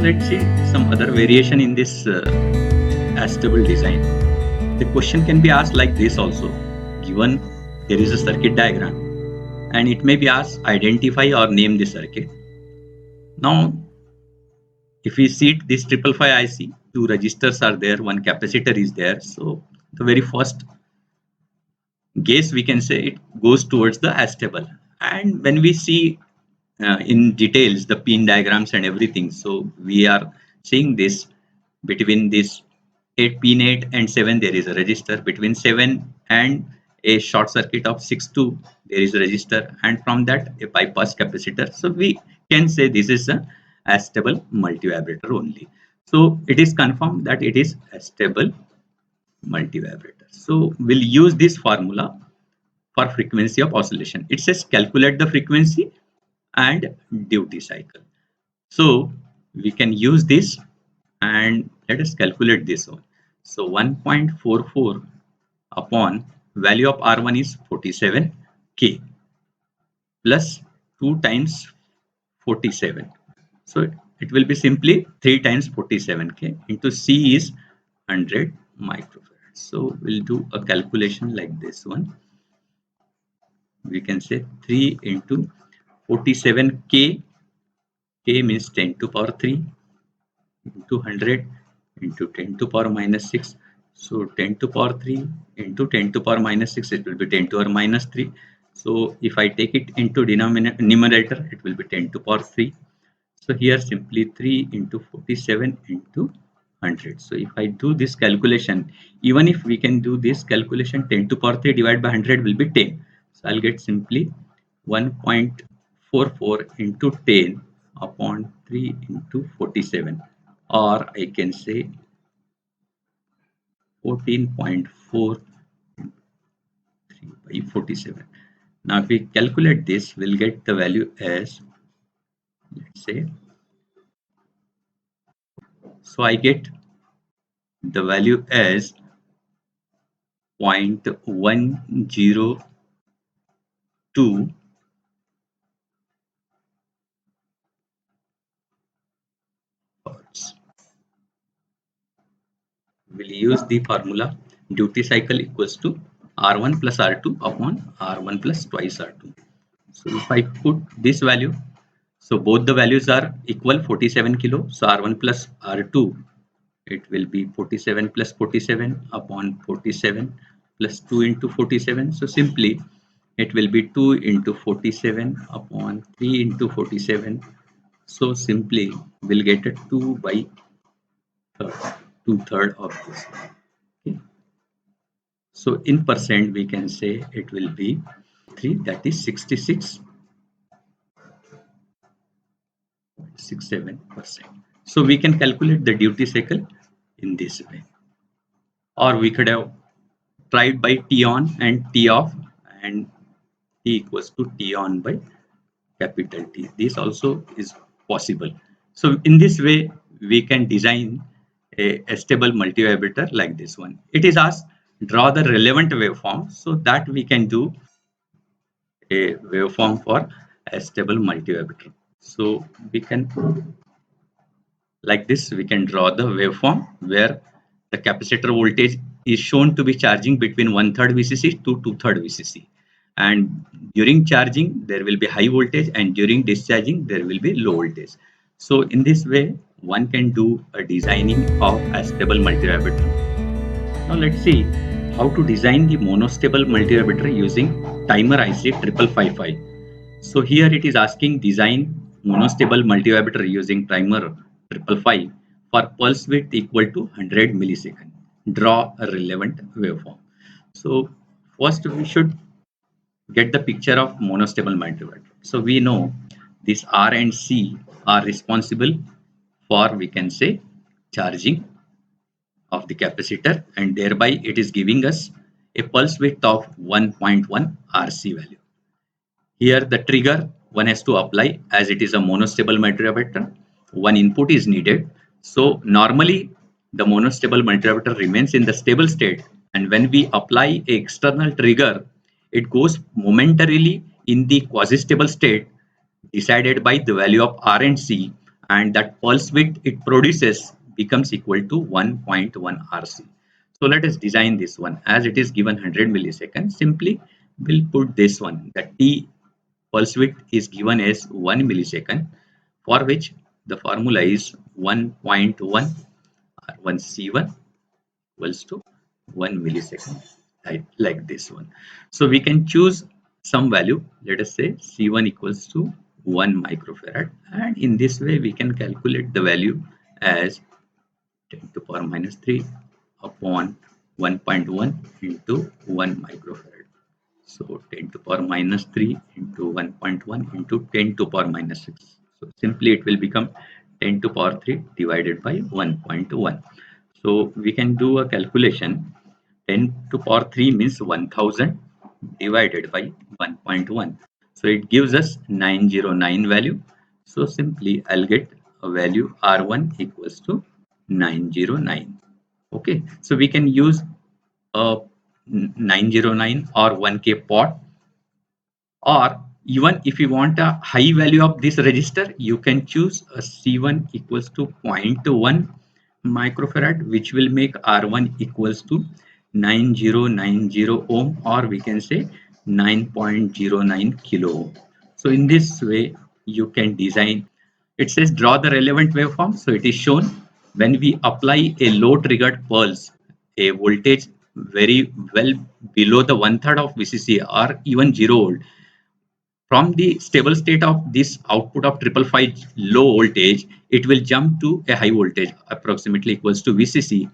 let's see some other variation in this astable design. The question can be asked like this also. Given there is a circuit diagram and it may be asked identify or name the circuit. Now, if we see this 555 IC, two resistors are there, one capacitor is there. So the very first guess we can say it goes towards the astable. And when we see in details the pin diagrams and everything, so we are seeing this between this 8 pin 8 and 7 there is a resistor, between 7 and a short circuit of 6 2 there is a resistor, and from that a bypass capacitor. So we can say this is a astable multivibrator only. So it is confirmed that it is astable multivibrator. So we'll use this formula for frequency of oscillation. It says calculate the frequency and duty cycle. So we can use this and let us calculate this one. So 1.44 upon value of R1 is 47K plus 2 times 47. So it will be simply 3 times 47K into C is 100 microfarad. So we'll do a calculation like this one. We can say 3 into 47K. K means 10 to power 3 into 100 into 10 to power minus 6. So 10 to power 3 into 10 to power minus 6, it will be 10 to power minus 3. So if I take it into numerator, it will be 10 to power 3. So here simply 3 into 47 into 100. So if I do this calculation, even if we can do this calculation, 10 to power 3 divided by 100 will be 10. So I'll get simply 1.44 into 10 upon 3 into 47, or I can say 14.4 3 by 47. Now if we calculate this, we'll get the value as, let's say, so I get the value as 0.102 hertz. We'll use the formula duty cycle equals to R1 plus R2 upon R1 plus twice R2. So if I put this value, so both the values are equal 47 kilo. So R1 plus R2, it will be 47 plus 47 upon 47 plus 2 into 47. So simply it will be 2 into 47 upon 3 into 47. So simply we'll get a 2 by 2/3 of this. Okay. So in percent we can say it will be 3, that is 66.67%. So we can calculate the duty cycle in this way, or we could have tried by T on and T off, and T equals to T on by capital T. This also is possible. So in this way we can design a stable multivibrator like this one. It is asked draw the relevant waveform, so that we can do a waveform for a stable multivibrator. So we can, like this, we can draw the waveform where the capacitor voltage is shown to be charging between 1/3 VCC to 2/3 VCC, and during charging there will be high voltage, and during discharging there will be low voltage. So in this way one can do a designing of a stable multivibrator. Now let's see how to design the monostable multivibrator using timer IC 5555. So here it is asking design monostable multivibrator using timer 555 for pulse width equal to 100 millisecond. Draw a relevant waveform. So first we should get the picture of monostable multivibrator. So we know this R and C are responsible for, we can say, charging of the capacitor, and thereby it is giving us a pulse width of 1.1 RC value. Here the trigger one has to apply, as it is a monostable multivibrator. One input is needed. So normally the monostable multivibrator remains in the stable state, and when we apply a external trigger, it goes momentarily in the quasi-stable state decided by the value of R and C, and that pulse width it produces becomes equal to 1.1 RC. So let us design this one. As it is given 100 milliseconds, simply we'll put this one. The T pulse width is given as 1 millisecond, for which the formula is 1.1 R1 C1 equals to 1 millisecond, like this one. So we can choose some value. Let us say C1 equals to 1 microfarad, and in this way we can calculate the value as 10 to power minus 3 upon 1.1 into 1 microfarad. So 10 to power minus 3 into 1.1 into 10 to power minus 6. So simply it will become 10 to power 3 divided by 1.1. So we can do a calculation. 10 to power 3 means 1000 divided by 1.1. So it gives us 909 value. So simply I'll get a value R1 equals to 909. Okay, so we can use a 909 or 1K pot, or even if you want a high value of this register, you can choose a C1 equals to 0.1 microfarad, which will make R1 equals to 9090 ohm, or we can say 9.09 kilo ohm. So in this way you can design. It says draw the relevant waveform. So it is shown when we apply a low triggered pulse, a voltage very well below the 1/3 of VCC or even 0 volt. From the stable state of this output of 555 low voltage, it will jump to a high voltage approximately equals to VCC.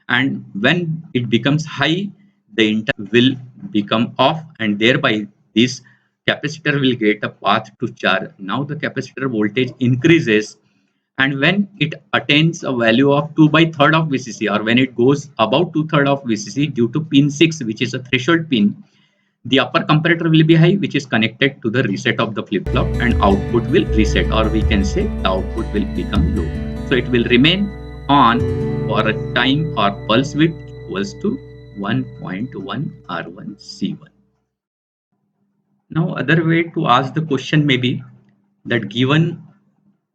And when it becomes high, the interrupt will become off, and thereby this capacitor will get a path to charge. Now the capacitor voltage increases, and when it attains a value of 2/3 of VCC, or when it goes above 2/3 of VCC due to pin 6, which is a threshold pin, the upper comparator will be high, which is connected to the reset of the flip-flop, and output will reset, or we can say the output will become low. So it will remain on for a time, or pulse width equals to 1.1 R1 C1. Now other way to ask the question may be that given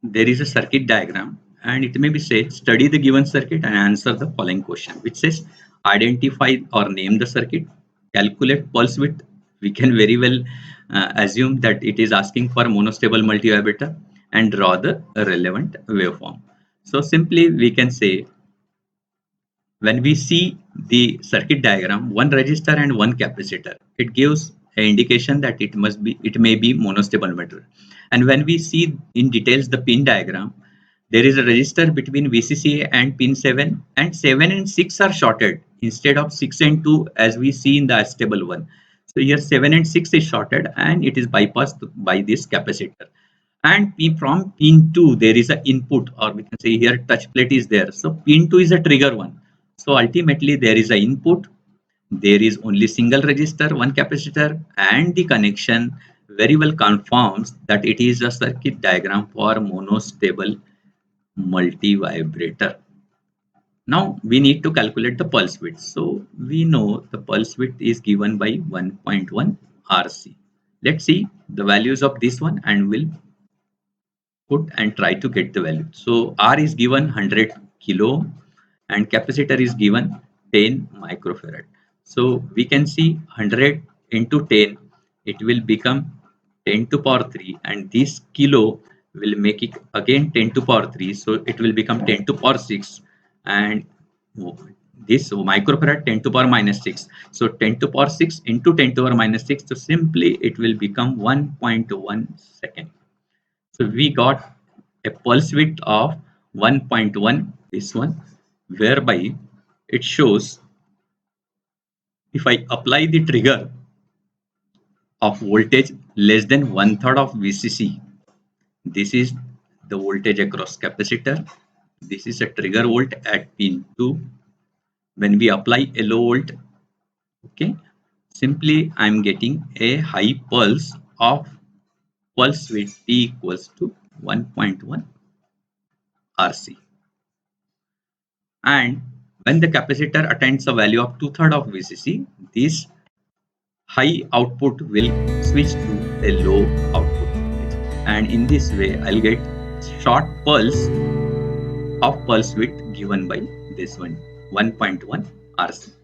there is a circuit diagram, and it may be said study the given circuit and answer the following question, which says identify or name the circuit, calculate pulse width. We can very well assume that it is asking for monostable multivibrator, and draw the relevant waveform. So simply we can say, when we see the circuit diagram, one resistor and one capacitor, it gives an indication that it may be monostable emitter. And when we see in details the pin diagram, there is a resistor between VCC and pin 7, and 7 and 6 are shorted instead of 6 and 2 as we see in the stable one. So here 7 and 6 is shorted, and it is bypassed by this capacitor. And from pin 2 there is an input, or we can say here touch plate is there. So pin 2 is a trigger one. So ultimately there is an input, there is only single resistor, one capacitor, and the connection very well confirms that it is a circuit diagram for monostable multivibrator. Now we need to calculate the pulse width. So we know the pulse width is given by 1.1 RC. Let's see the values of this one, and we'll put and try to get the value. So R is given 100 kilo ohm, and capacitor is given 10 microfarad. So we can see 100 into 10, it will become 10 to power 3, and this kilo will make it again 10 to power 3. So it will become 10 to power 6, and this microfarad 10 to power minus 6. So 10 to power 6 into 10 to power minus 6. So simply it will become 1.1 second. So we got a pulse width of 1.1, this one, whereby it shows if I apply the trigger of voltage less than 1/3 of VCC, this is the voltage across capacitor. This is a trigger volt at pin 2. When we apply a low volt, okay, simply I'm getting a high pulse of pulse width T equals to 1.1 RC. And when the capacitor attains a value of 2/3 of VCC, this high output will switch to a low output voltage. And in this way, I'll get short pulse of pulse width given by this one 1.1 RC.